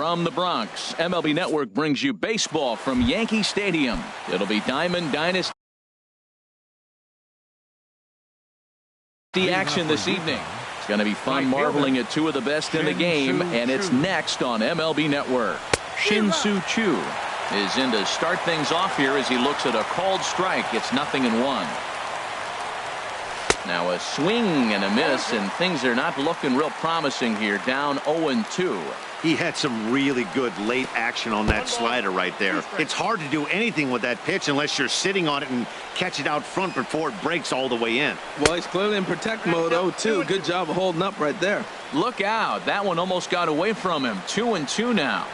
From the Bronx, MLB Network brings you baseball from Yankee Stadium. It'll be Diamond Dynasty action this evening. It's going to be fun marveling at two of the best in the game, and it's next on MLB Network. Shin-Soo Choo is in to start things off here as he looks at a called strike. It's 0-1. Now a swing and a miss, and things are not looking real promising here. Down 0-2. He had some really good late action on that slider right there. It's hard to do anything with that pitch unless you're sitting on it and catch it out front before it breaks all the way in. Well, he's clearly in protect mode. 0-2. Good job of holding up right there. Look out. That one almost got away from him. 2-2 now.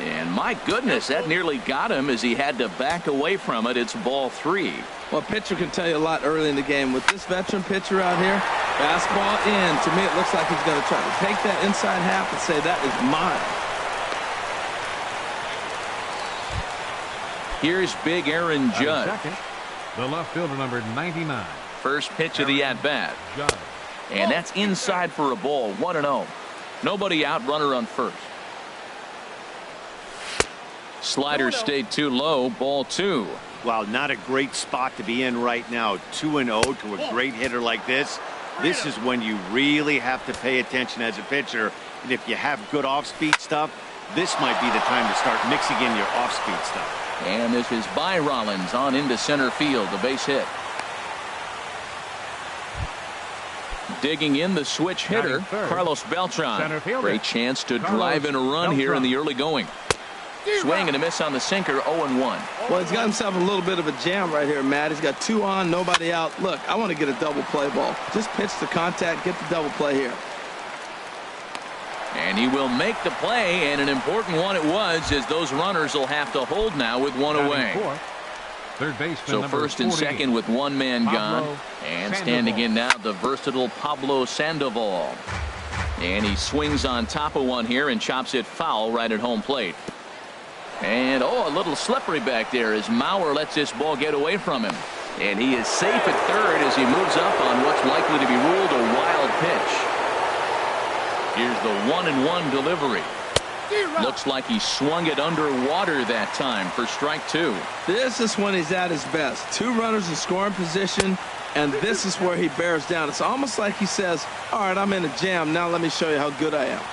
And my goodness, that nearly got him as he had to back away from it. It's ball 3. Well, a pitcher can tell you a lot early in the game. With this veteran pitcher out here, fastball in. To me, it looks like he's going to try to take that inside half and say, that is mine. Here's big Aaron Judge. Second, the left fielder, number 99. First pitch of the at-bat. And that's inside for a ball. 1-0. Nobody out, runner on first. Slider stayed too low. Ball 2. Wow, not a great spot to be in right now. 2-0 to a great hitter like this. This is when you really have to pay attention as a pitcher. And if you have good off-speed stuff, this might be the time to start mixing in your off-speed stuff. And this is by Rollins on into center field. The base hit. Digging in the switch hitter, Carlos Beltran. Great chance to drive in a run here in the early going. Swing and a miss on the sinker. 0-1. Well, he's got himself a little bit of a jam right here, Matt. He's got 2 on, nobody out. Look, I want to get a double play ball. Just pitch the contact, get the double play here. And he will make the play, and an important one it was, as those runners will have to hold now with one away. Third baseman, so first and second with one man gone. And standing in now, the versatile Pablo Sandoval. And he swings on top of one here and chops it foul right at home plate. And a little slippery back there as Mauer lets this ball get away from him. And he is safe at third as he moves up on what's likely to be ruled a wild pitch. Here's the 1-1 delivery. Looks like he swung it underwater that time for strike 2. This is when he's at his best. 2 runners in scoring position, and this is where he bears down. It's almost like he says, all right, I'm in a jam. Now let me show you how good I am.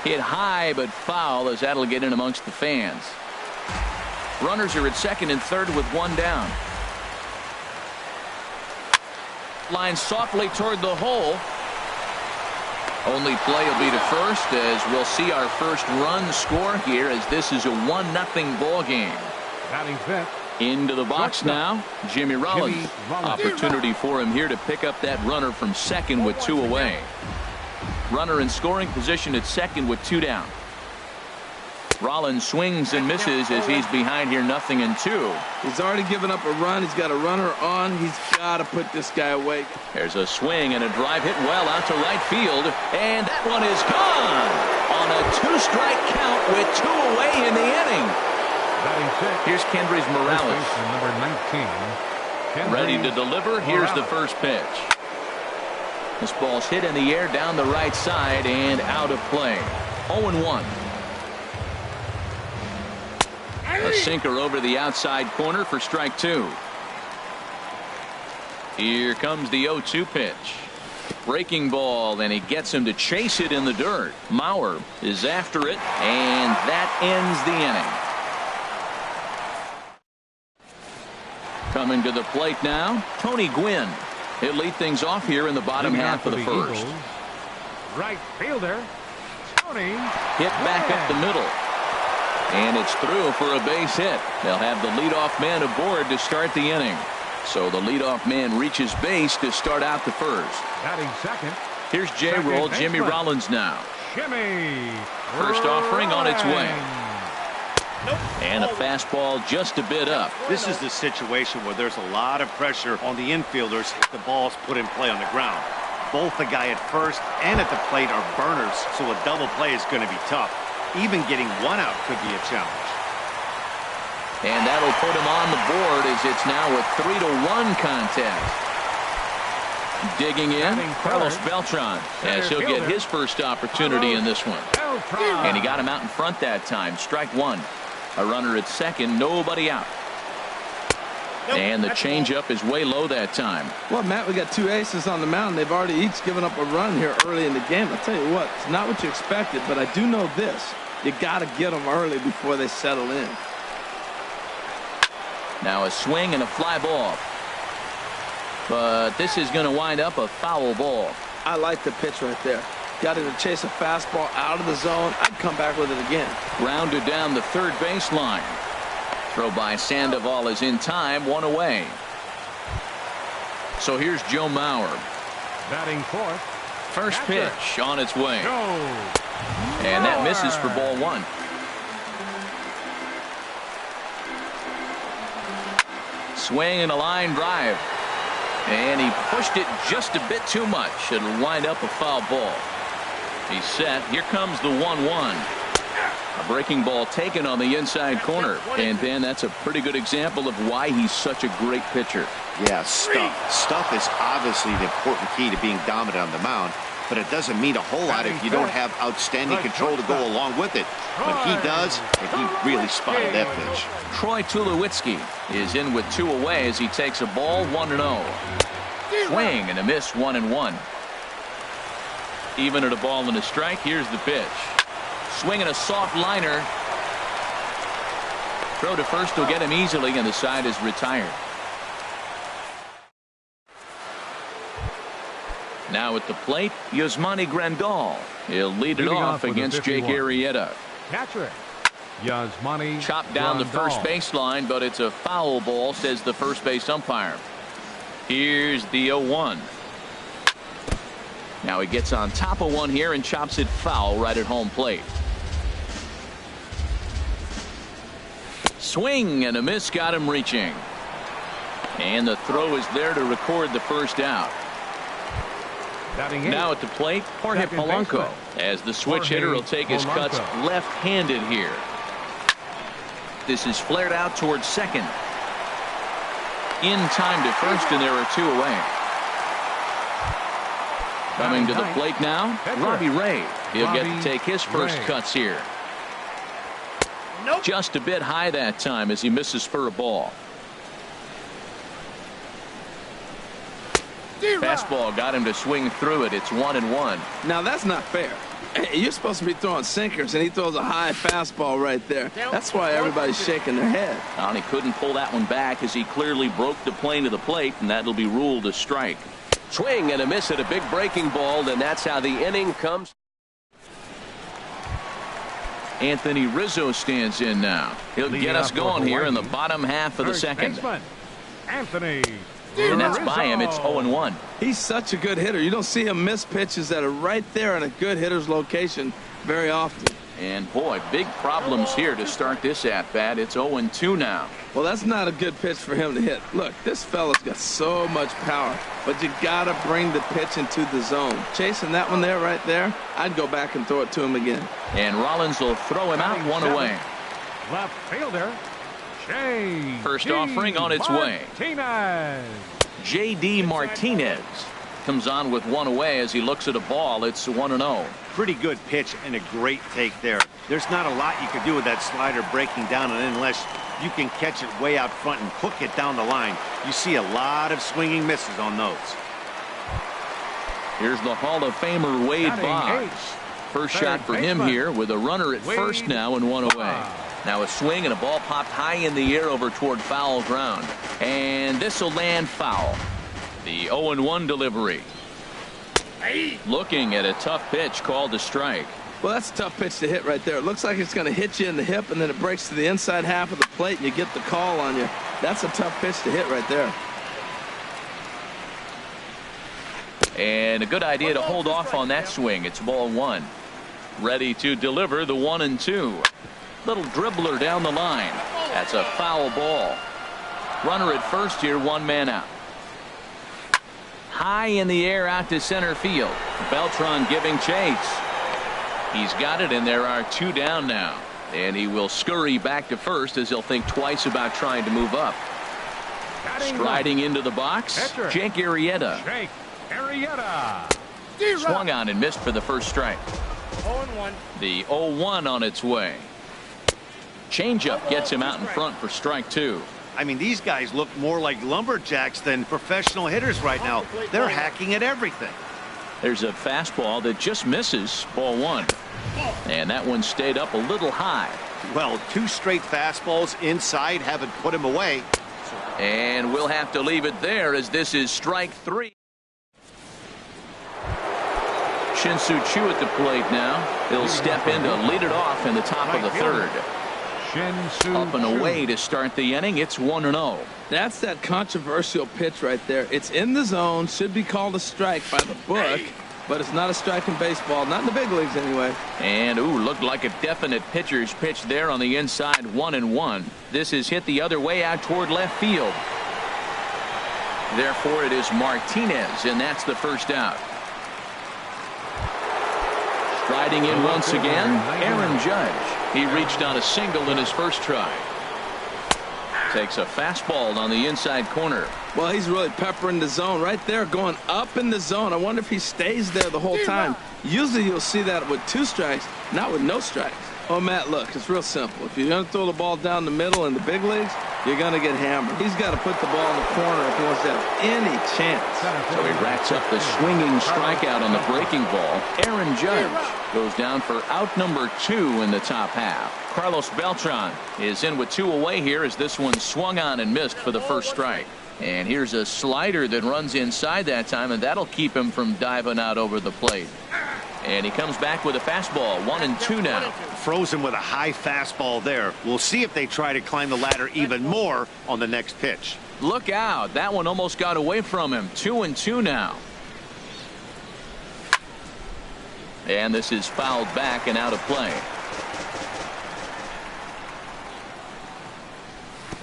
Hit high but foul as that'll get in amongst the fans. Runners are at second and third with one down. Line softly toward the hole. Only play will be to first as we'll see our first run score here as this is a 1-0 ball game. Into the box now, Jimmy Rollins. Opportunity for him here to pick up that runner from second with 2 away. Runner in scoring position at second with 2 down. Rollins swings and misses as he's behind here 0-2. He's already given up a run. He's got a runner on. He's got to put this guy away. There's a swing and a drive hit well out to right field. And that one is gone on a 2-strike count with 2 away in the inning. Here's Kendrys Morales. Number 19. Ready to deliver. Here's the first pitch. This ball's hit in the air down the right side and out of play. 0-1. A sinker over the outside corner for strike 2. Here comes the 0-2 pitch. Breaking ball, and he gets him to chase it in the dirt. Mauer is after it, and that ends the inning. Coming to the plate now, Tony Gwynn. He'll lead things off here in the bottom half of the first. Right fielder, Tony. Hit back up the middle. And it's through for a base hit. They'll have the leadoff man aboard to start the inning. So the leadoff man reaches base to start out the first. Batting second. Here's J-Roll, Jimmy Rollins now. Jimmy. First offering on its way. And a fastball just a bit up. This is the situation where there's a lot of pressure on the infielders if the ball's put in play on the ground. Both the guy at first and at the plate are burners, so a double play is going to be tough. Even getting one out could be a challenge. And that'll put him on the board as it's now a 3-1 contest. Digging in, Carlos Beltran, as he'll get his first opportunity in this one. Beltran. And he got him out in front that time. Strike one. A runner at second, nobody out. And the changeup is way low that time. Well, Matt, we got two aces on the mound. They've already each given up a run here early in the game. I'll tell you what, it's not what you expected, but I do know this. You got to get them early before they settle in. Now a swing and a fly ball. But this is going to wind up a foul ball. I like the pitch right there. Got him to chase a fastball out of the zone. I'd come back with it again. Grounded down the third baseline. Throw by Sandoval is in time, one away. So here's Joe Mauer. Batting fourth. First Catcher. pitch on its way. Joe And that Mauer. misses for ball one. Swing and a line drive. And he pushed it just a bit too much. It'll wind up a foul ball. He's set. Here comes the 1-1. A breaking ball taken on the inside corner. And Ben, that's a pretty good example of why he's such a great pitcher. Yeah, stuff is obviously the important key to being dominant on the mound, but it doesn't mean a whole lot if you don't have outstanding control to go along with it. But he does, and he really spotted that pitch. Troy Tulowitzki is in with two away as he takes a ball 1-0. Swing and a miss, 1-1. Even at a ball and a strike. Here's the pitch. Swing and a soft liner. Throw to first will get him easily, and the side is retired. Now at the plate, Yasmani Grandal. He'll lead it Leading off off with a against Jake 51. Arrieta. Catcher. Yasmani. Chopped down the first Grandal. baseline, but it's a foul ball, says the first base umpire. Here's the 0-1. Now he gets on top of one here and chops it foul right at home plate. Swing and a miss, got him reaching. And the throw is there to record the first out. Batting eighth. Now at the plate, Jorge Second Polanco, baseman. as the switch Jorge hitter will take his cuts Polanco. left-handed here. This is flared out towards second. In time to first, and there are two away. Coming to the plate now, Catcher. Robbie Ray. He'll get to Robbie take his first Ray. cuts here. Just a bit high that time as he misses for a ball. Fastball got him to swing through it. It's 1-1. Now, that's not fair. You're supposed to be throwing sinkers, and he throws a high fastball right there. That's why everybody's shaking their head. And he couldn't pull that one back as he clearly broke the plane to the plate, and that'll be ruled a strike. Swing and a miss at a big breaking ball, and that's how the inning comes. Anthony Rizzo stands in now. He'll Leading get us off going for here in the Hawaii. bottom half of the First second. baseman, Anthony. And that's by him. It's Rizzo. 0-1. He's such a good hitter. You don't see him miss pitches that are right there in a good hitter's location very often. And boy, big problems here to start this at-bat. It's 0-2 now. Well, that's not a good pitch for him to hit. Look, this fella's got so much power, but you got to bring the pitch into the zone. Chasing that one there, right there, I'd go back and throw it to him again. And Rollins will throw him out, one away. Left fielder, J.D. First offering on its way. Martinez. J.D. Martinez comes on with one away as he looks at a ball. It's 1-0. Pretty good pitch and a great take there. There's not a lot you can do with that slider breaking down, and unless you can catch it way out front and hook it down the line, you see a lot of swinging misses on those. Here's the Hall of Famer Wade Batting Boggs. eighth. First Third shot for him baseman, here with a runner at Wade first now and one away. Boggs. Now a swing and a ball popped high in the air over toward foul ground. And this will land foul. The 0-1 delivery. Looking at a tough pitch called a strike. Well, that's a tough pitch to hit right there. It looks like it's going to hit you in the hip, and then it breaks to the inside half of the plate, and you get the call on you. That's a tough pitch to hit right there. And a good idea to hold off on that swing. It's ball one. Ready to deliver the 1-2. Little dribbler down the line. That's a foul ball. Runner at first here, one man out. High in the air out to center field. Beltran giving chase. He's got it, and there are two down now. And he will scurry back to first as he'll think twice about trying to move up. Striding into the box, Catcher. Jake Arrieta. Jake Arrieta. Swung on and missed for the first strike. 0-1. The 0-1 on its way. Changeup gets him out in front for strike 2. I mean, these guys look more like lumberjacks than professional hitters right now. They're hacking at everything. There's a fastball that just misses, ball 1. And that one stayed up a little high. Well, 2 straight fastballs inside haven't put him away. And we'll have to leave it there as this is strike 3. Shin-Soo Choo at the plate now. He'll step in to lead it off in the top of the 3rd. Up and away to start the inning. It's 1-0. That's that controversial pitch right there. It's in the zone, should be called a strike by the book, but it's not a strike in baseball, not in the big leagues anyway. And looked like a definite pitcher's pitch there on the inside. 1-1. This is hit the other way out toward left field. Therefore it is Martinez, and that's the first out. Striding in once again, Aaron Judge. He reached on a single in his first try. Takes a fastball on the inside corner. Well, he's really peppering the zone right there, going up in the zone. I wonder if he stays there the whole time. Usually you'll see that with 2 strikes, not with no strikes. Oh, Matt, look, it's real simple. If you're going to throw the ball down the middle in the big leagues, you're going to get hammered. He's got to put the ball in the corner if he wants to have any chance. So he racks up the swinging strikeout on the breaking ball. Aaron Judge goes down for out number 2 in the top half. Carlos Beltran is in with 2 away here as this one swung on and missed for the first strike. And here's a slider that runs inside that time, and that'll keep him from diving out over the plate. And he comes back with a fastball. 1-2 now. Frozen with a high fastball there. We'll see if they try to climb the ladder even more on the next pitch. Look out. That one almost got away from him. 2-2 now. And this is fouled back and out of play.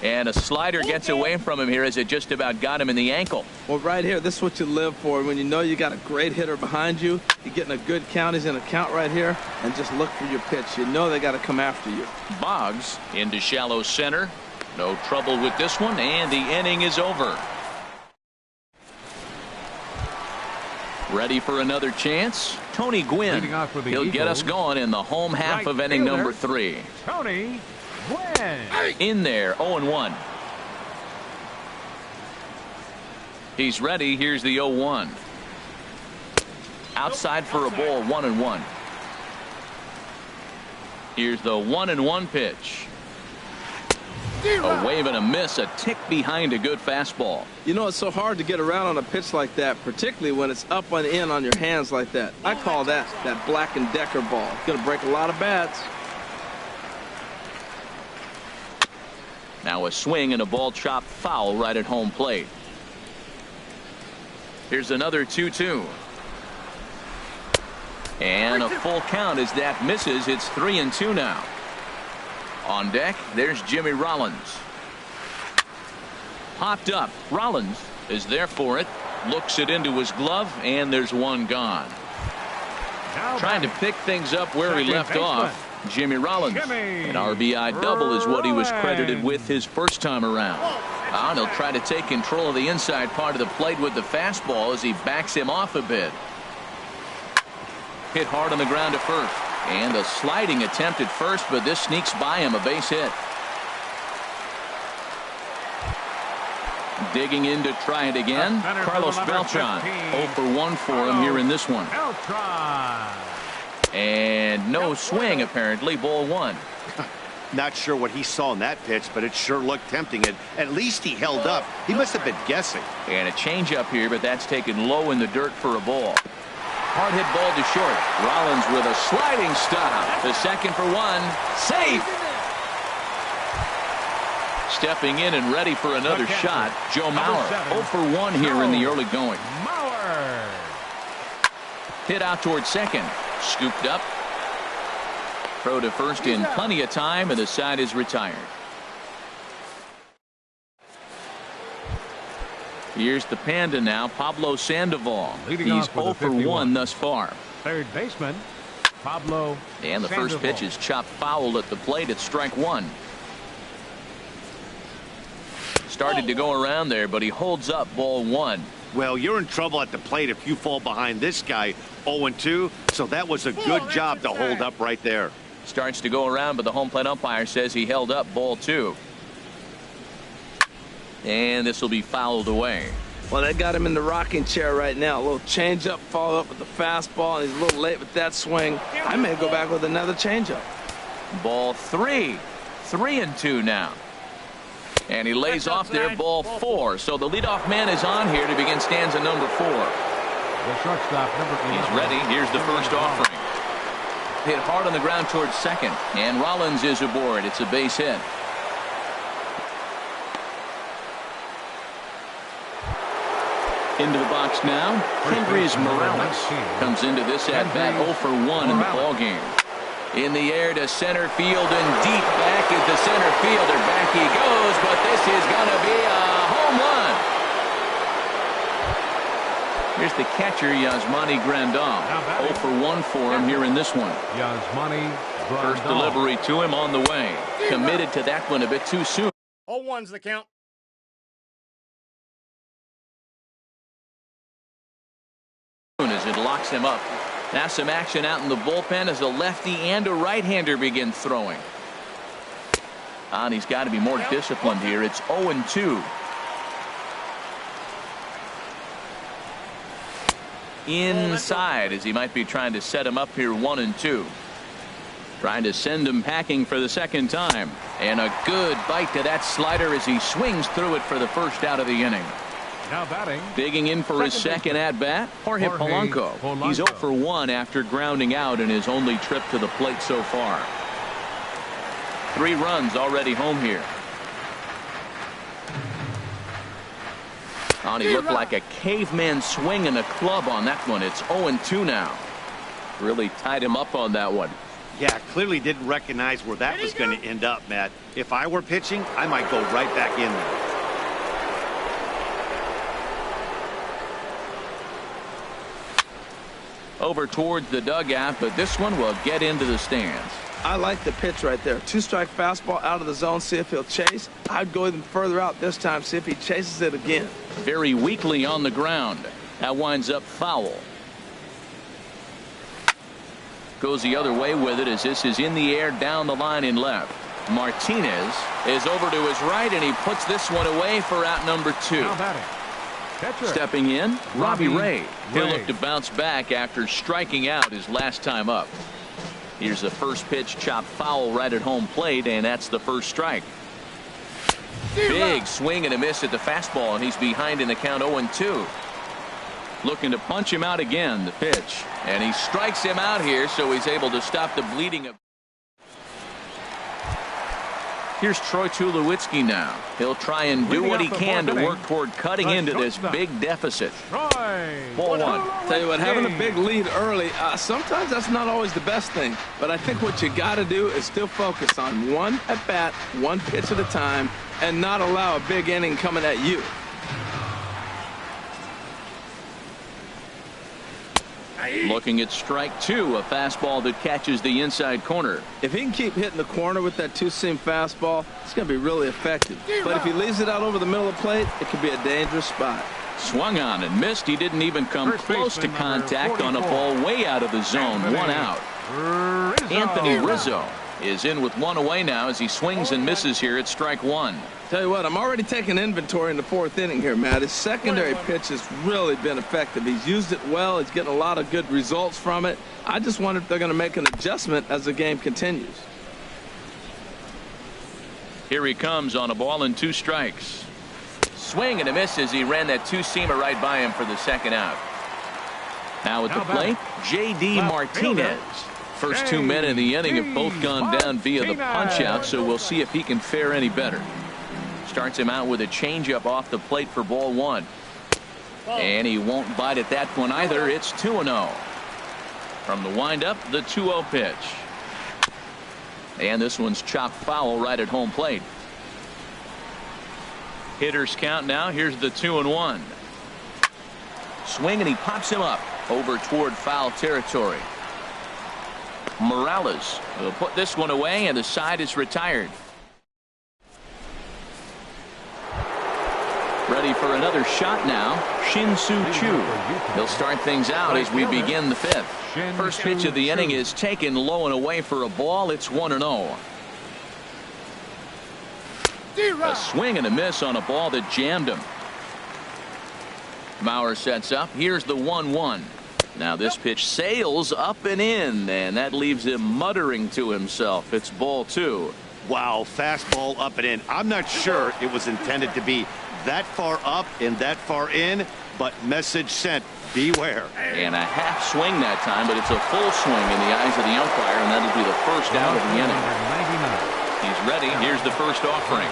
And a slider gets away from him here as it just about got him in the ankle. Well, right here, this is what you live for. When you know you got a great hitter behind you, you're getting a good count. He's in a count right here, and just look for your pitch. You know they got to come after you. Boggs into shallow center. No trouble with this one, and the inning is over. Ready for another chance? Tony Gwynn. He'll get us going in the home half of inning number 3. Tony Gwynn. In there, 0-1. He's ready. Here's the 0-1. Outside for a ball, 1-1. Here's the 1-1 pitch. A wave and a miss, a tick behind a good fastball. You know, it's so hard to get around on a pitch like that, particularly when it's up and in on your hands like that. I call that Black & Decker ball. It's going to break a lot of bats. Now a swing and a ball chopped foul right at home plate. Here's another 2-2. And a full count as that misses. It's 3-2 now. On deck, there's Jimmy Rollins. Popped up. Rollins is there for it. Looks it into his glove, and there's one gone. Trying to pick things up where he left off. Jimmy Rollins. An RBI double is what he was credited with his first time around. And he'll try to take control of the inside part of the plate with the fastball as he backs him off a bit. Hit hard on the ground to first. And a sliding attempt at first, but this sneaks by him, a base hit. Digging in to try it again. Carlos Beltran. 0 for 1 for him here in this one. And no swing, apparently. Ball 1. Not sure what he saw in that pitch, but it sure looked tempting. And at least he held up. He must have been guessing. And a changeup here, but that's taken low in the dirt for a ball. Hard hit ball to short. Rollins with a sliding stop. The second for 1. Safe. Stepping in and ready for another shot, Joe Mauer. 0 for 1 here in the early going. Hit out towards second. Scooped up. Throw to first in plenty of time, and the side is retired. Here's the Panda now, Pablo Sandoval. He's 0 for 1 thus far. Third baseman, Pablo And the first pitch is chopped foul at the plate at strike 1. Started to go around there, but he holds up ball 1. Well, you're in trouble at the plate if you fall behind this guy 0-2, so that was a good job to hold up right there. Starts to go around, but the home plate umpire says he held up ball 2. And this will be fouled away. Well, that got him in the rocking chair right now. A little changeup, follow up with the fastball, and he's a little late with that swing. I may go back with another changeup. Ball 3. 3-2 now. And he lays off there, ball 4. So the leadoff man is on here to begin stanza number 4. The shortstop, number 11. He's ready. Here's the first offering. Hit hard on the ground towards second. And Rollins is aboard. It's a base hit. Into the box now, Kendrys Morales comes into this at-bat 0 for 1 in the ballgame. In the air to center field and deep back is the center fielder. Back he goes, but this is going to be a home run. Here's the catcher, Yasmani Grandal. 0 for 1 for him here in this one. Yasmani Grandal. First delivery to him on the way. Committed to that one a bit too soon. 0-1's the count. As it locks him up. Now some action out in the bullpen as a lefty and a right-hander begin throwing. And he's got to be more disciplined here. It's 0-2. Inside as he might be trying to set him up here 1-2. Trying to send him packing for the second time. And a good bite to that slider as he swings through it for the first out of the inning. Now batting. Digging in for his second at-bat, Jorge Polanco. He's 0 for 1 after grounding out in his only trip to the plate so far. 3 runs already home here. Oh, he looked like a caveman swinging a club on that one. It's 0-2 now. Really tied him up on that one. Yeah, clearly didn't recognize where that was going to end up, Matt. If I were pitching, I might go right back in there. Over towards the dugout, but this one will get into the stands. I like the pitch right there. 2-strike fastball out of the zone, see if he'll chase. I'd go even further out this time, see if he chases it again. Very weakly on the ground. That winds up foul. Goes the other way with it as this is in the air down the line in left. Martinez is over to his right, and he puts this one away for out number 2. Now batting. Catcher. Stepping in, Robbie Ray. He'll Ray. look to bounce back after striking out his last time up. Here's the first pitch, chopped foul right at home plate, and that's the first strike. Big swing and a miss at the fastball, and he's behind in the count 0-2. Looking to punch him out again, the pitch. And he strikes him out here, so he's able to stop the bleeding. Here's Troy Tulowitzki now. He'll try and do what he can to work toward cutting into this big deficit. Ball 1. Tell you what, having a big lead early, sometimes that's not always the best thing. But I think what you got to do is still focus on one at bat, one pitch at a time, and not allow a big inning coming at you. Looking at strike 2, a fastball that catches the inside corner. If he can keep hitting the corner with that 2-seam fastball, it's going to be really effective. But if he leaves it out over the middle of the plate, it could be a dangerous spot. Swung on and missed. He didn't even come close to contact on a ball way out of the zone. 1 out. Anthony Rizzo is in with 1 away now as he swings and misses here at strike 1. Tell you what, I'm already taking inventory in the 4th inning here, Matt. His secondary pitch has really been effective. He's used it well. He's getting a lot of good results from it. I just wonder if they're going to make an adjustment as the game continues. Here he comes on a ball and 2 strikes. Swing and a miss as he ran that 2-seamer right by him for the second out. Now at the plate, J.D. Martinez. First 2 men in the inning have both gone down via the punch-out, so we'll see if he can fare any better. Starts him out with a changeup off the plate for ball 1. And he won't bite at that one either. It's 2-0. From the windup, the 2-0 pitch. And this one's chopped foul right at home plate. Hitters count now. Here's the 2-1. Swing and he pops him up over toward foul territory. Morales will put this one away, and the side is retired. Ready for another shot now, Shin-Soo Choo. He'll start things out as we begin the fifth. First pitch of the inning is taken low and away for a ball. It's 1-0. A swing and a miss on a ball that jammed him. Mauer sets up. Here's the 1-1. Now this pitch sails up and in, and that leaves him muttering to himself. It's ball 2. Wow, fastball up and in. I'm not sure it was intended to be that far up and that far in, but message sent. Beware. And a half swing that time, but it's a full swing in the eyes of the umpire, and that'll be the first out of the inning. He's ready. Here's the first offering.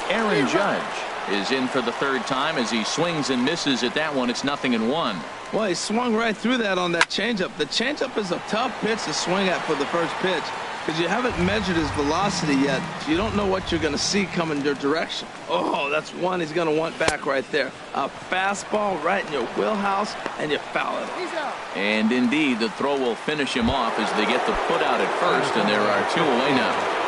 Aaron Judge is in for the third time as he swings and misses at that one. It's 0-1. Well, he swung right through that on that changeup. The changeup is a tough pitch to swing at for the first pitch because you haven't measured his velocity yet. You don't know what you're going to see coming your direction. Oh, that's one he's going to want back right there. A fastball right in your wheelhouse, and you foul it. And indeed, the throw will finish him off as they get the put out at first, and there are 2 away now.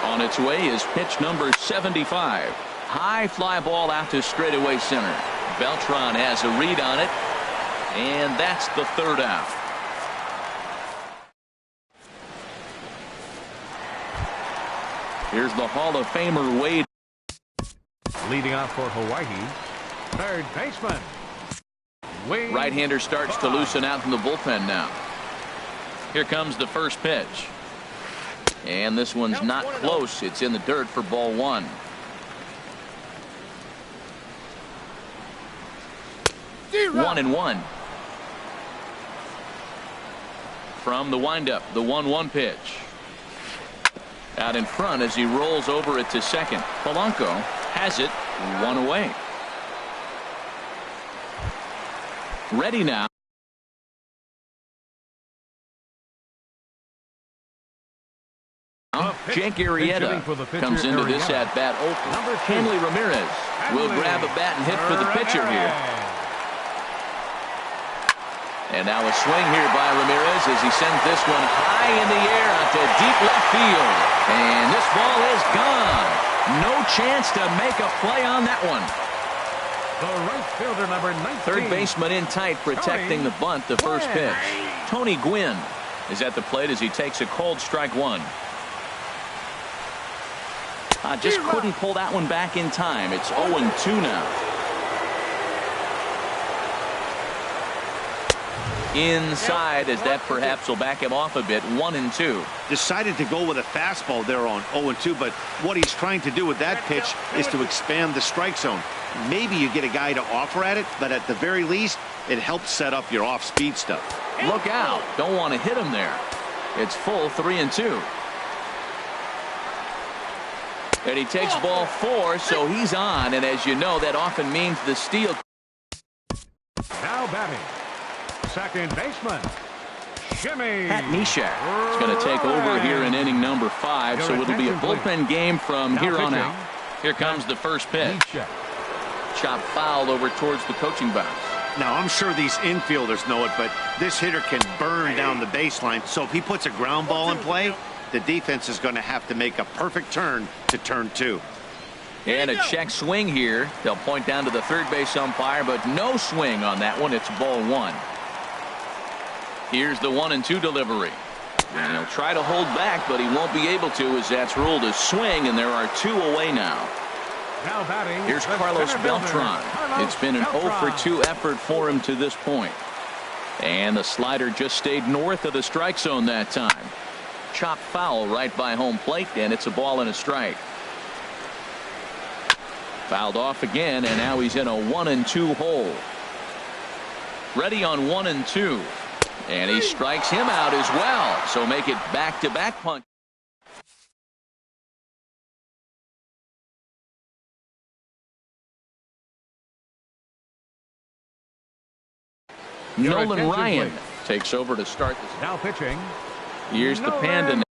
On its way is pitch number 75. High fly ball out to straightaway center. Beltran has a read on it, and that's the third out. Here's the Hall of Famer Wade. Leading off for Hawaii, third baseman. Right-hander starts to loosen out from the bullpen now. Here comes the first pitch. And this one's not close. It's in the dirt for ball 1. One and one. From the windup, the 1-1 pitch. Out in front as he rolls over it to second. Polanco has it, 1 away. Ready now. Jake Arrieta comes into this at bat open. Hanley Ramirez will grab a bat and hit for the pitcher here. And now a swing here by Ramirez as he sends this one high in the air onto deep left field. And this ball is gone. No chance to make a play on that one. The right fielder, number 19. Third baseman in tight, protecting the bunt. The first pitch. Tony Gwynn is at the plate as he takes a cold strike 1. Just couldn't pull that one back in time. It's 0-2 now. Inside as that perhaps will back him off a bit. 1-2. Decided to go with a fastball there on 0-2, but what he's trying to do with that pitch is to expand the strike zone. Maybe you get a guy to offer at it, but at the very least, it helps set up your off-speed stuff. Look out. Don't want to hit him there. It's full 3-2. And he takes ball 4, so he's on. And as you know, that often means the steal. Now batting, second baseman, Shimmy. Pat Neshek is going to take over here in inning number 5, so it'll be a bullpen game from here on out. Here comes the first pitch. Chop foul over towards the coaching box. Now, I'm sure these infielders know it, but this hitter can burn down the baseline. So if he puts a ground ball in play, the defense is going to have to make a perfect turn to turn 2. And a check swing here. They'll point down to the third base umpire, but no swing on that one. It's ball 1. Here's the 1-2 delivery. And he'll try to hold back, but he won't be able to as that's ruled a swing, and there are 2 away now. Now batting, here's Carlos Beltran. It's been an 0-for-2 effort for him to this point. And the slider just stayed north of the strike zone that time. Chop foul right by home plate, and it's a ball and a strike. Fouled off again, and now he's in a 1-2 hole. Ready on 1-2. And he strikes him out as well. So make it back-to-back punt. Nolan Ryan takes over to start this. Now pitching. Here's the Panda.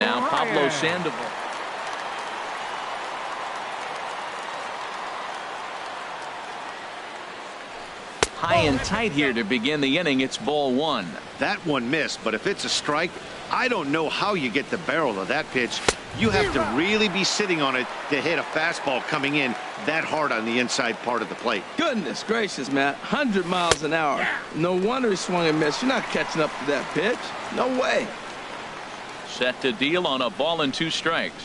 Now Pablo Sandoval. High and tight here to begin the inning. It's ball 1. That one missed, but if it's a strike, I don't know how you get the barrel of that pitch. You have to really be sitting on it to hit a fastball coming in that hard on the inside part of the plate. Goodness gracious, Matt. 100 miles an hour. No wonder he swung and missed. You're not catching up to that pitch. No way. Set to deal on a ball and 2 strikes.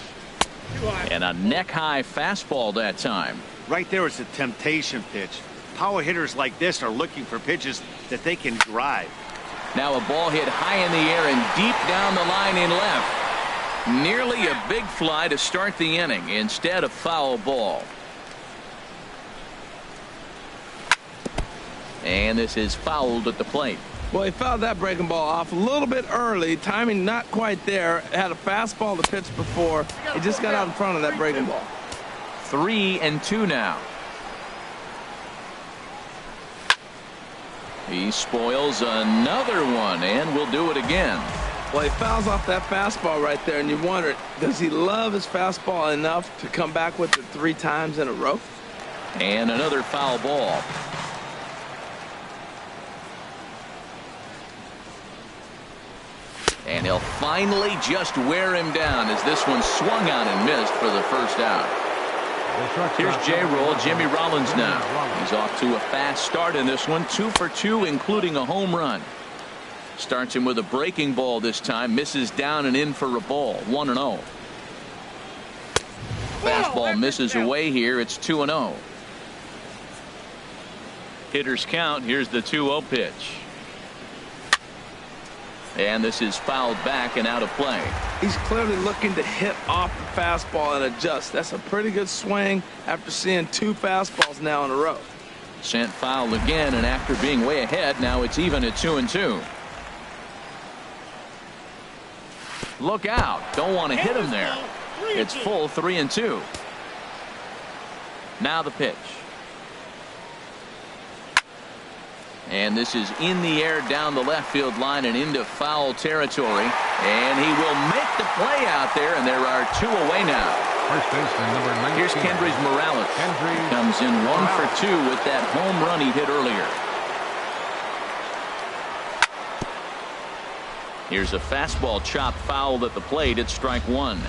And a neck-high fastball that time. Right there is a temptation pitch. Power hitters like this are looking for pitches that they can drive. Now a ball hit high in the air and deep down the line in left. Nearly a big fly to start the inning. Instead, a foul ball. And this is fouled at the plate. Well, he fouled that breaking ball off a little bit early. Timing not quite there. Had a fastball to pitch before. He just got out in front of that breaking ball. 3-2 now. He spoils another one and will do it again. Well, he fouls off that fastball right there, and you wonder, does he love his fastball enough to come back with it 3 times in a row? And another foul ball. And he'll finally just wear him down as this one swung on and missed for the first out. Here's J-Roll, Jimmy Rollins now. He's off to a fast start in this one, 2 for 2, including a home run. Starts him with a breaking ball this time, misses down and in for a ball, 1-0. Fastball misses away here, it's 2-0. Hitters count, here's the 2-0 pitch. And this is fouled back and out of play. He's clearly looking to hit off the fastball and adjust. That's a pretty good swing after seeing 2 fastballs now in a row. Sent foul again, and after being way ahead, now it's even at 2-2. Look out. Don't want to hit him there. It's full 3-2. Now the pitch. And this is in the air down the left field line and into foul territory. And he will make the play out there, and there are 2 away now. First baseman number 19. Here's Kendrys Morales. Comes in 1 for 2 with that home run he hit earlier. Here's a fastball chopped fouled at the plate at strike 1.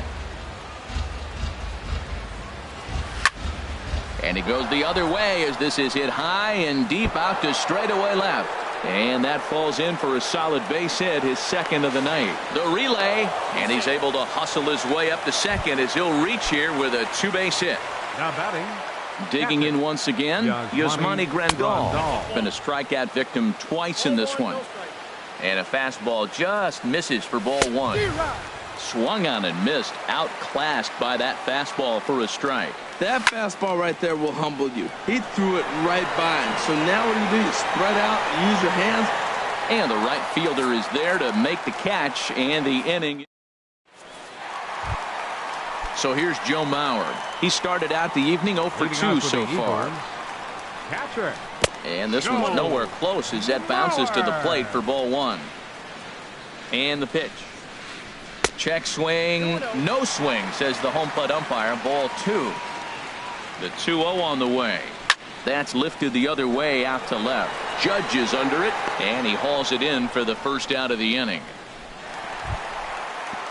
And he goes the other way as this is hit high and deep out to straightaway left. And that falls in for a solid base hit, his second of the night. The relay, and he's able to hustle his way up to second as he'll reach here with a 2-base hit. Now batting. Digging in once again, Yasmani Grandal. Been a strikeout victim twice in this one. And a fastball just misses for ball 1. Swung on and missed, outclassed by that fastball for a strike. That fastball right there will humble you. He threw it right by him. So now what do? You spread out, use your hands. And the right fielder is there to make the catch, and the inning. So here's Joe Mauer. He started out the evening 0 for 2 so far. Catcher. And this one's nowhere close as that bounces to the plate for ball 1. And the pitch. Check swing, no swing, says the home plate umpire. Ball 2. The 2-0 on the way. That's lifted the other way out to left. Judge is under it, and he hauls it in for the first out of the inning.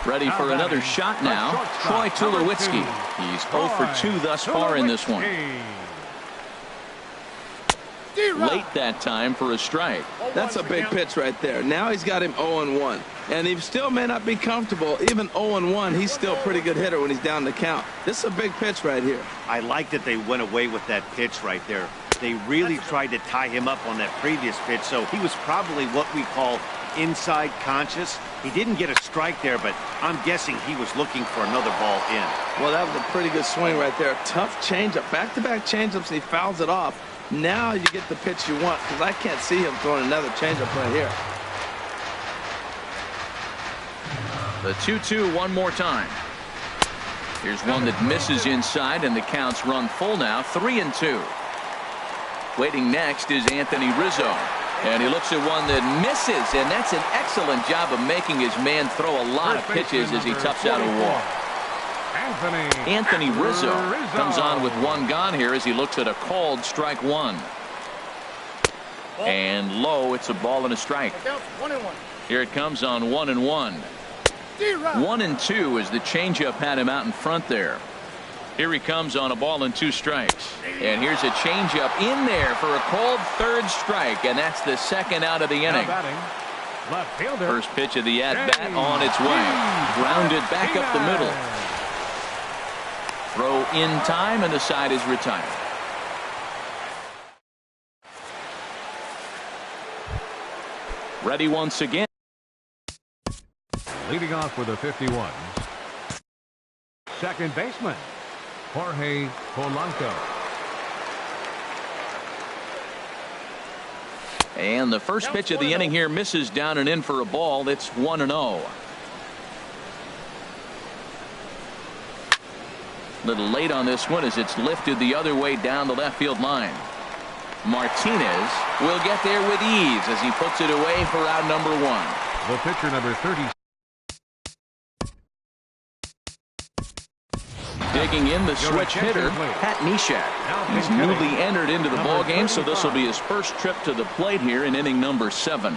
Ready for another shot now, Troy Tulowitzki. He's 0 for 2 thus far in this one. Late that time for a strike. That's a big pitch right there. Now he's got him 0-1. And he still may not be comfortable. Even 0-1, he's still a pretty good hitter when he's down the count. This is a big pitch right here. I like that they went away with that pitch right there. They really tried to tie him up on that previous pitch, so he was probably what we call inside conscious. He didn't get a strike there, but I'm guessing he was looking for another ball in. Well, that was a pretty good swing right there. Tough changeup. Back-to-back changeups, and he fouls it off. Now you get the pitch you want, because I can't see him throwing another changeup right here. The 2-2 one more time. Here's one that misses inside, and the count's run full now, 3-2. Waiting next is Anthony Rizzo. And he looks at one that misses, and that's an excellent job of making his man throw a lot of pitches as he toughs out a walk. Anthony Rizzo comes on with 1 gone here as he looks at a called strike 1. And low, it's a ball and a strike. Here it comes on 1-1. 1-2 as the changeup had him out in front there. Here he comes on a ball and 2 strikes. And here's a changeup in there for a called 3rd strike, and that's the 2nd out of the inning. Left fielder. First pitch of the at-bat on its way. Grounded back up the middle. Throw in time, and the side is retired. Ready once again. Leading off with a 51. Second baseman, Jorge Polanco. And the first pitch of the inning here misses down and in for a ball. It's 1-0. Little late on this one as it's lifted the other way down the left field line. Martinez will get there with ease as he puts it away for out number 1. The pitcher, number 30. Digging in the switch hitter, Pat Neshek. He's newly entered into the ball game, so this will be his first trip to the plate here in inning number 7.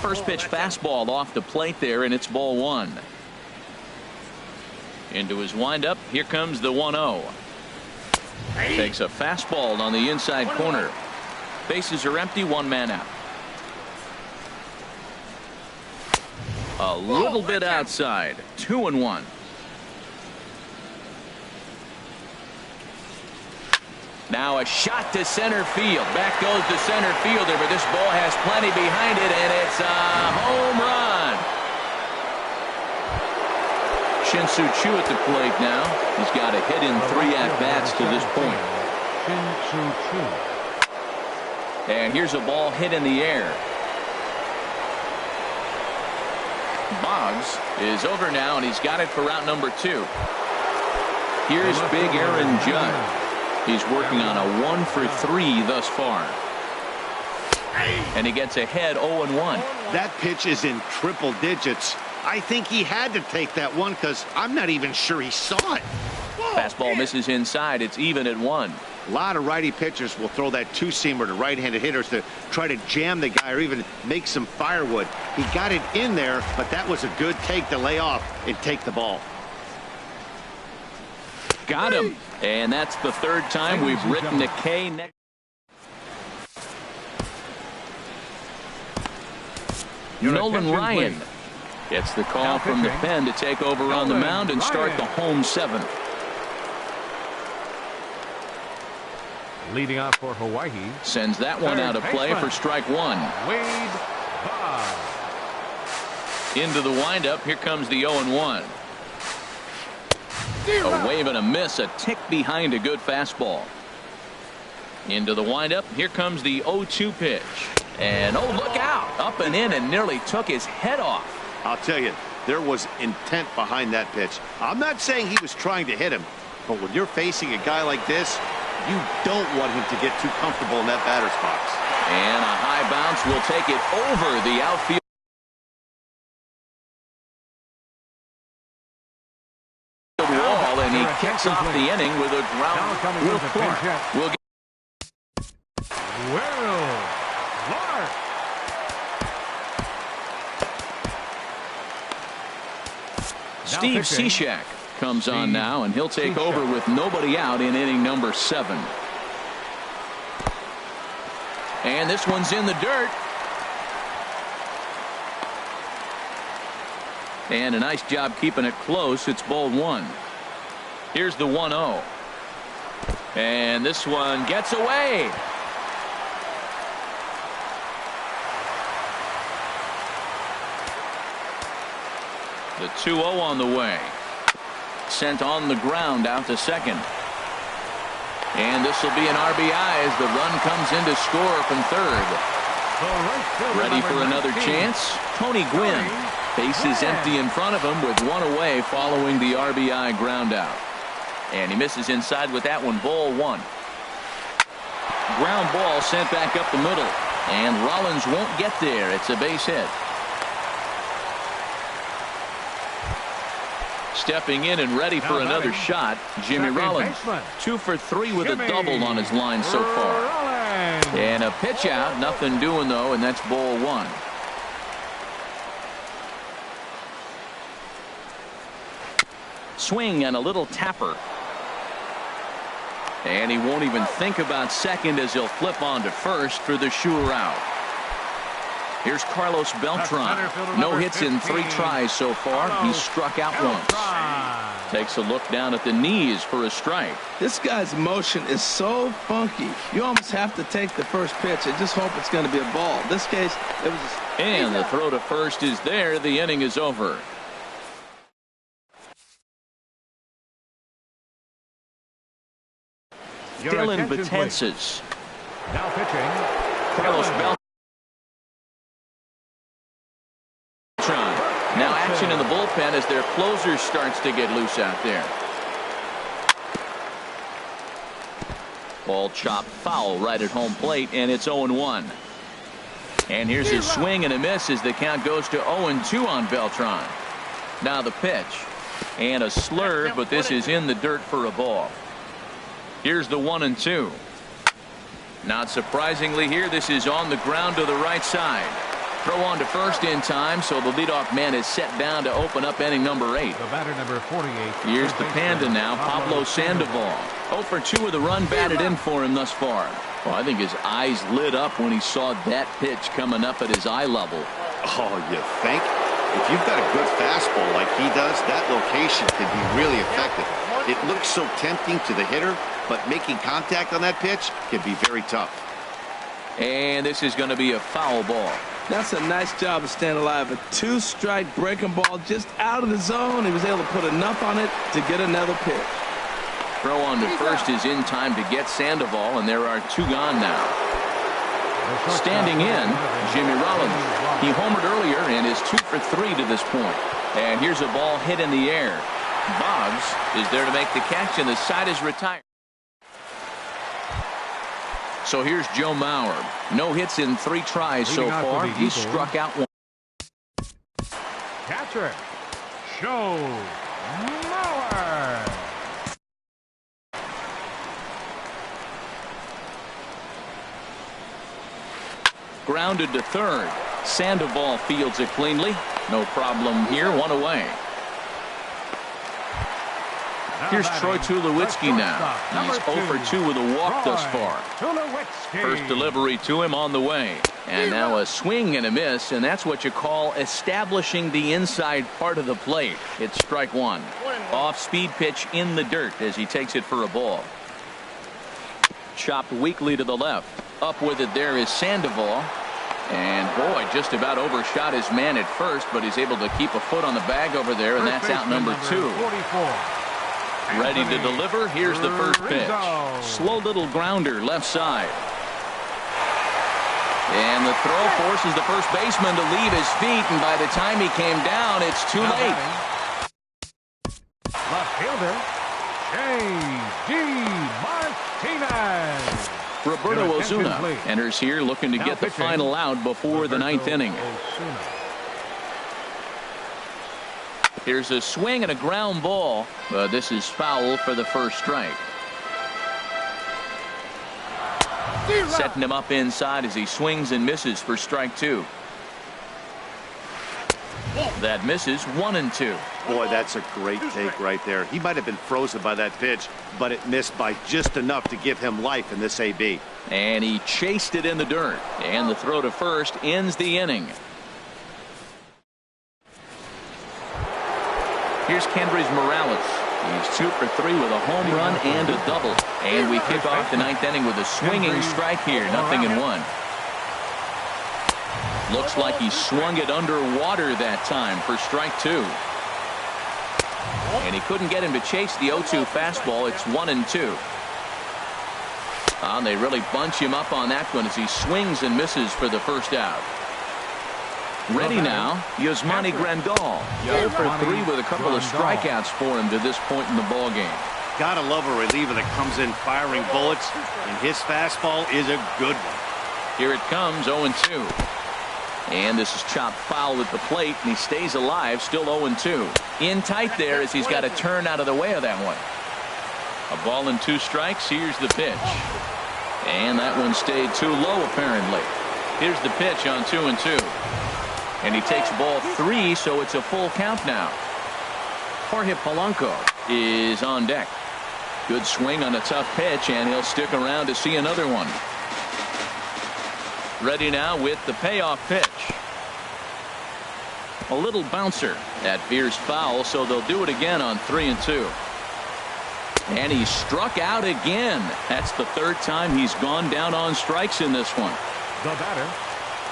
First pitch fastball off the plate there, and it's ball 1. Into his windup, here comes the 1-0. Takes a fastball on the inside corner. Bases are empty, 1 man out. A little bit outside. 2-1. Now a shot to center field. Back goes the center fielder, but this ball has plenty behind it, and it's a home run. Shin-Soo Choo at the plate now. He's got a hit in 3 at-bats to this point. And here's a ball hit in the air. Boggs is over now, and he's got it for out number 2. Here's big Aaron Judge. He's working on a 1 for 3 thus far. And he gets ahead 0-1. That pitch is in triple digits. I think he had to take that one because I'm not even sure he saw it. Fastball misses inside. It's even at 1. A lot of righty pitchers will throw that 2-seamer to right-handed hitters to try to jam the guy or even make some firewood. He got it in there, but that was a good take to lay off and take the ball. Got him. And that's the 3rd time we've written a K next. Nolan Ryan gets the call from the pen to take over on the mound and start the home 7th. Leading off for Hawaii. Sends that one out of play for strike 1. Wade Boggs. Into the windup. Here comes the 0-1. A wave and a miss, a tick behind a good fastball. Into the windup. Here comes the 0-2 pitch. And oh, look out. Up and in and nearly took his head off. I'll tell you, there was intent behind that pitch. I'm not saying he was trying to hit him, but when you're facing a guy like this, you don't want him to get too comfortable in that batter's box. And a high bounce will take it over the outfield. Wall, and he kicks off the inning with a ground. Will Clark will get. Will Clark. Steve Cishek comes on now, and he'll take over with nobody out in inning number 7. And this one's in the dirt. And a nice job keeping it close. It's ball 1. Here's the 1-0. And this one gets away. The 2-0 on the way. Sent on the ground out to second. And this will be an RBI as the run comes in to score from 3rd. Ready for another chance? Tony Gwynn. Bases empty in front of him with 1 away following the RBI ground out. And he misses inside with that one. Ball 1. Ground ball sent back up the middle. And Rollins won't get there. It's a base hit. Stepping in and ready for another shot, Jimmy Rollins. 2 for 3 with a double on his line so far. And a pitch out. Nothing doing, though, and that's ball 1. Swing and a little tapper. And he won't even think about second as he'll flip on to first for the sure out. Here's Carlos Beltran. No hits in 3 tries so far. He's struck out once. Takes a look down at the knees for a strike. This guy's motion is so funky. You almost have to take the first pitch and just hope it's going to be a ball. In this case, it was a... And the throw to first is there. The inning is over. Dylan Betances. Now pitching. Carlos Beltran. Now action in the bullpen as their closer starts to get loose out there. Ball chopped foul right at home plate, and it's 0-1. And here's a swing and a miss as the count goes to 0-2 on Beltran. Now the pitch. And a slur, but this is in the dirt for a ball. Here's the 1-2. Not surprisingly here, this is on the ground to the right side. Throw on to first in time, so the leadoff man is set down to open up inning number 8. The batter number 48. Here's the Panda now, Pablo Sandoval. 0 for 2 with the run batted in for him thus far. Well, I think his eyes lit up when he saw that pitch coming up at his eye level. Oh, you think? If you've got a good fastball like he does, that location can be really effective. It looks so tempting to the hitter, but making contact on that pitch can be very tough. And this is going to be a foul ball. That's a nice job of staying alive. A 2-strike breaking ball just out of the zone. He was able to put enough on it to get another pitch. Throw on to first is in time to get Sandoval, and there are 2 gone now. Standing in, Jimmy Rollins. He homered earlier and is 2 for 3 to this point. And here's a ball hit in the air. Boggs is there to make the catch, and the side is retired. So here's Joe Mauer. No hits in 3 tries so far. He's struck out 1. Catcher, Joe Mauer. Grounded to third. Sandoval fields it cleanly. No problem here. 1 away. Here's Troy Tulowitzki now. He's 0 for 2 with a walk thus far. First delivery to him on the way. And now a swing and a miss, and that's what you call establishing the inside part of the plate. It's strike 1. Off-speed pitch in the dirt as he takes it for a ball. Chopped weakly to the left. Up with it there is Sandoval. And boy, just about overshot his man at first, but he's able to keep a foot on the bag over there, and that's out number 2. 44. Ready to deliver. Here's the first pitch. Slow little grounder left side. And the throw forces the first baseman to leave his feet, and by the time he came down, it's too late. Left fielder, J.D. Martinez. Roberto Osuna enters here looking to get the final out before the 9th inning. Here's a swing and a ground ball, but this is foul for the first strike. Setting him up inside as he swings and misses for strike 2. That misses 1-2. Boy, that's a great take right there. He might have been frozen by that pitch, but it missed by just enough to give him life in this AB. And he chased it in the dirt, and the throw to first ends the inning. Here's Kendrys Morales. He's 2 for 3 with a home run and a double. And we kick off the 9th inning with a swinging strike here. 0-1. Looks like he swung it underwater that time for strike 2. And he couldn't get him to chase the 0-2 fastball. It's 1-2. And they really bunch him up on that one as he swings and misses for the first out. Ready now, Yasmani Grandal. 0 for 3 with a couple of strikeouts for him to this point in the ball game. Gotta love a reliever that comes in firing bullets, and his fastball is a good one. Here it comes, 0-2. And this is chopped foul at the plate, and he stays alive, still 0-2. In tight there as he's got to turn out of the way of that one. A ball and 2 strikes. Here's the pitch. And that one stayed too low, apparently. Here's the pitch on 2-2. And he takes ball 3, so it's a full count now. Jorge Polanco is on deck. Good swing on a tough pitch, and he'll stick around to see another one. Ready now with the payoff pitch. A little bouncer. That veers foul, so they'll do it again on 3-2. And he struck out again. That's the third time he's gone down on strikes in this one. The batter.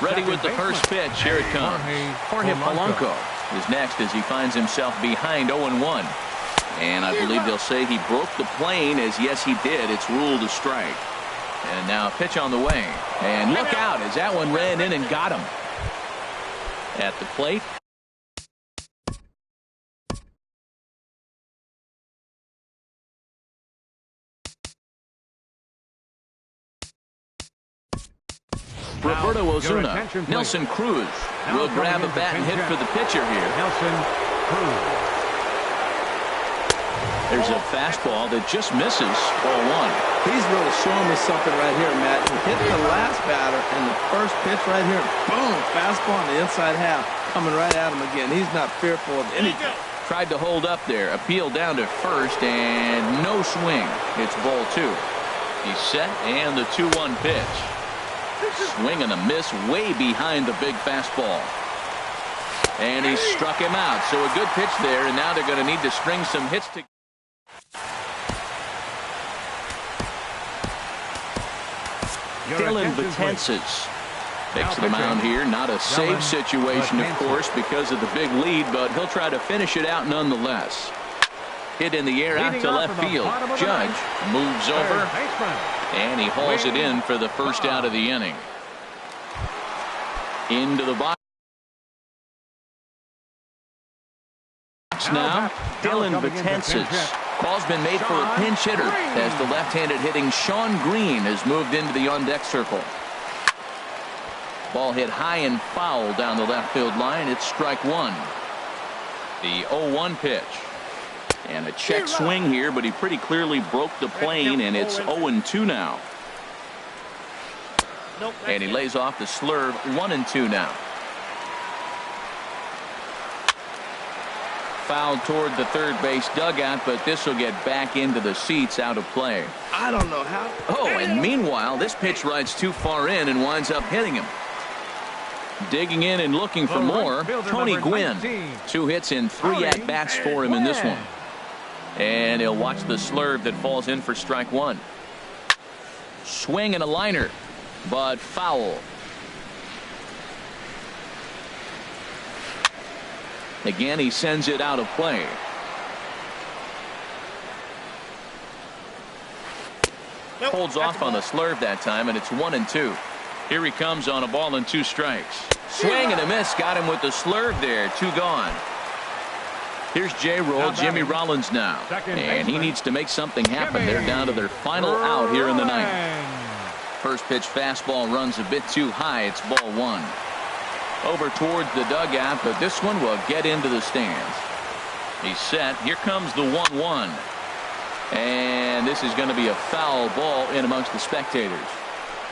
Ready with the first pitch. Here it comes. Jorge Polanco is next as he finds himself behind 0-1. And I believe they'll say he broke the plane, as yes he did. It's ruled a strike. And now a pitch on the way. And look out as that one ran in and got him. At the plate. Roberto Osuna. Nelson Cruz will grab a bat and hit for the pitcher here. Nelson Cruz. There's a fastball that just misses. Ball 1. He's really showing me something right here, Matt. He hit the last batter, and the first pitch right here, boom, fastball on the inside half, coming right at him again. He's not fearful of anything. Tried to hold up there. Appeal down to first, and no swing. It's ball 2. He's set, and the 2-1 pitch. Swing and a miss way behind the big fastball. And he struck him out. So a good pitch there, and now they're going to need to string some hits together. Dylan Betances takes the mound here. Not a safe situation, of course, because of the big lead, but he'll try to finish it out nonetheless. Hit in the air out to left field. Judge moves over, and he hauls it in for the first out of the inning. Into the box now, Dylan Betances. Call's been made for a pinch hitter as the left-handed hitting Sean Green has moved into the on-deck circle. Ball hit high and foul down the left field line. It's strike 1. The 0-1 pitch. And a check swing here, but he pretty clearly broke the plane, and it's 0-2 now. And he lays off the slurve. 1-2 now. Foul toward the third base dugout, but this will get back into the seats, out of play. I don't know how. Oh, and meanwhile, this pitch rides too far in and winds up hitting him. Digging in and looking for more, Tony Gwynn. 2 hits and 3 at-bats for him in this one. And he'll watch the slurve that falls in for strike 1. Swing and a liner, but foul. Again, he sends it out of play. Holds off on the slurve that time, and it's 1-2. Here he comes on a ball and 2 strikes. Swing and a miss. Got him with the slurve there. 2 gone. Here's J-Roll, Jimmy Rollins now. And he needs to make something happen. They're down to their final out here in the 9th. First pitch fastball runs a bit too high. It's ball 1. Over towards the dugout, but this one will get into the stands. He's set. Here comes the 1-1. And this is going to be a foul ball in amongst the spectators.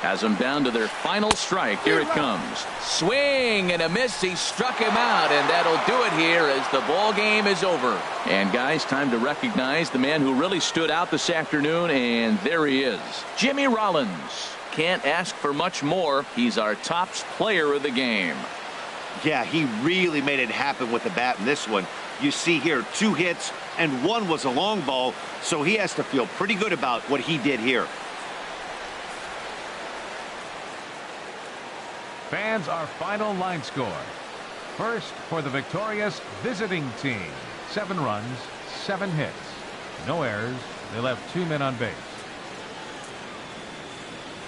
Has them down to their final strike. Here it comes. Swing and a miss. He struck him out, and that'll do it here as the ball game is over. And guys, time to recognize the man who really stood out this afternoon, and there he is, Jimmy Rollins. Can't ask for much more. He's our top player of the game. Yeah, he really made it happen with the bat in this one. You see here 2 hits and 1 was a long ball, so he has to feel pretty good about what he did here. Fans, our final line score. First for the victorious visiting team. 7 runs, 7 hits. No errors. They left 2 men on base.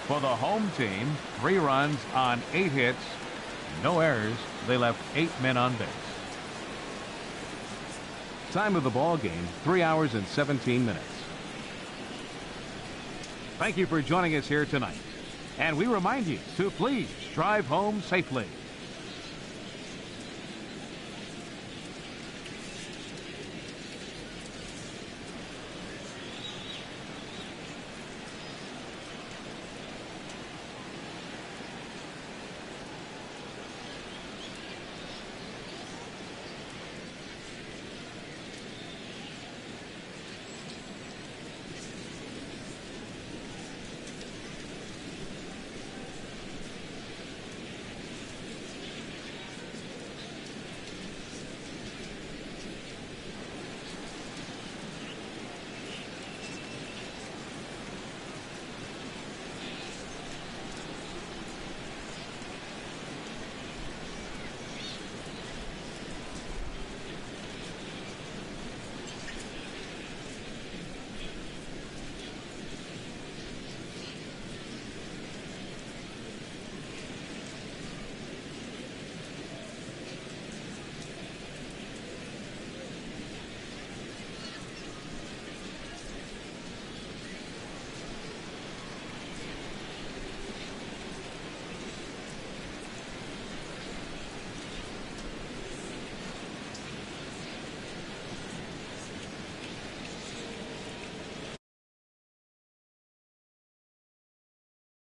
For the home team, 3 runs on 8 hits. No errors. They left 8 men on base. Time of the ball game, 3 hours and 17 minutes. Thank you for joining us here tonight. And we remind you to please drive home safely.